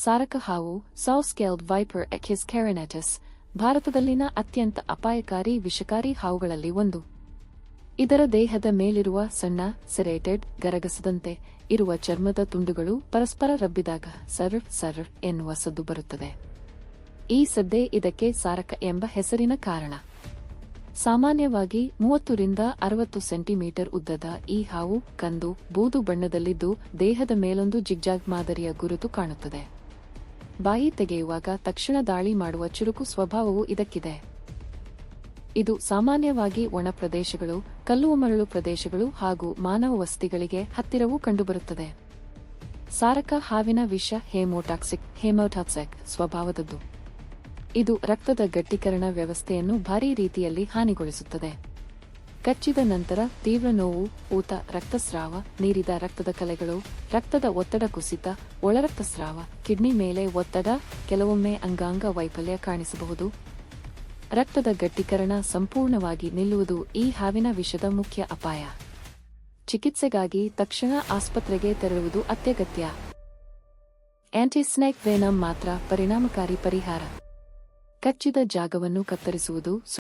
ಸಾರಕ ಹಾವು ಸೌಸ್ಕೇಲ್ಡ್ ವೈಪರ್ ಎಕ್ಹಿಸ್ ಕ್ಯಾರಿನೆಟಿಸ್ ಭಾರತದಲ್ಲಿನ ಅತ್ಯಂತ ಅಪಾಯಕಾರಿ ವಿಷಕಾರಿ ಹಾವುಗಳಲ್ಲಿ ಒಂದು. ಇದರ ದೇಹದ ಮೇಲಿರುವ ಸಣ್ಣ ಸೆರೇಟೆಡ್ ಗರಗಸದಂತೆ ಇರುವ ಚರ್ಮದ ತುಂಡುಗಳು ಪರಸ್ಪರ ರಬ್ಬಿದಾಗ ಸರ್ರ್ ಸರ್ರ್ ಎನ್ನುವ ಸದ್ದು ಬರುತ್ತದೆ. ಈ ಸದ್ದೇ ಇದಕ್ಕೆ ಸಾರಕ ಎಂಬ ಹೆಸರಿನ ಕಾರಣ. ಸಾಮಾನ್ಯವಾಗಿ 30 ರಿಂದ 60 ಸೆಂಟಿಮೀಟರ್ ಉದ್ದದ ಈ ಹಾವು ಕಂದು ಬೂದು ಬಣ್ಣದಲ್ಲಿದ್ದು ದೇಹದ ಮೇಲೊಂದು ಜಿಗ್ಜಾಗ್ ಮಾದರಿಯ ಗುರುತು ಕಾಣುತ್ತದೆ. ಬಾಯಿ ತೆಗೆಯುವಾಗ ತಕ್ಷಣ ದಾಳಿ ಮಾಡುವ ಚುರುಕು ಸ್ವಭಾವವು ಇದಕ್ಕಿದೆ. ಇದು ಸಾಮಾನ್ಯವಾಗಿ ಒಣ ಪ್ರದೇಶಗಳು, ಕಲ್ಲುಮರಳು ಪ್ರದೇಶಗಳು ಹಾಗೂ ಮಾನವ ವಸತಿಗಳಿಗೆ ಹತ್ತಿರವೂ ಕಂಡುಬರುತ್ತದೆ. ಸಾರಕ ಹಾವಿನ ವಿಷ ಹೇಮೋಟಾಕ್ಸಿಕ್ ಸ್ವಭಾವದದ್ದು. ಇದು ರಕ್ತದ ಗಟ್ಟಿಕರಣ ವ್ಯವಸ್ಥೆಯನ್ನು ಭಾರೀ ರೀತಿಯಲ್ಲಿ ಹಾನಿಗೊಳಿಸುತ್ತದೆ. ಕಚ್ಚಿದ ನಂತರ ತೀವ್ರ ನೋವು, ಊತ, ರಕ್ತಸ್ರಾವ, ನೀರಿದ ರಕ್ತದ ಕಲೆಗಳು, ರಕ್ತದ ಒತ್ತಡ ಕುಸಿತ, ಒಳರಕ್ತಸ್ರಾವ, ಕಿಡ್ನಿ ಮೇಲೆ ಒತ್ತಡ, ಕೆಲವೊಮ್ಮೆ ಅಂಗಾಂಗ ವೈಫಲ್ಯ ಕಾಣಿಸಬಹುದು. ರಕ್ತದ ಗಟ್ಟಿಕರಣ ಸಂಪೂರ್ಣವಾಗಿ ನಿಲ್ಲುವುದು ಈ ಹಾವಿನ ವಿಷದ ಮುಖ್ಯ ಅಪಾಯ. ಚಿಕಿತ್ಸೆಗಾಗಿ ತಕ್ಷಣ ಆಸ್ಪತ್ರೆಗೆ ತೆರಳುವುದು ಅತ್ಯಗತ್ಯ. ಆಂಟಿಸ್ನೇಕ್ ವೆನಮ್ ಮಾತ್ರ ಪರಿಣಾಮಕಾರಿ ಪರಿಹಾರ. ಕಚ್ಚಿದ ಜಾಗವನ್ನು ಕತ್ತರಿಸುವುದು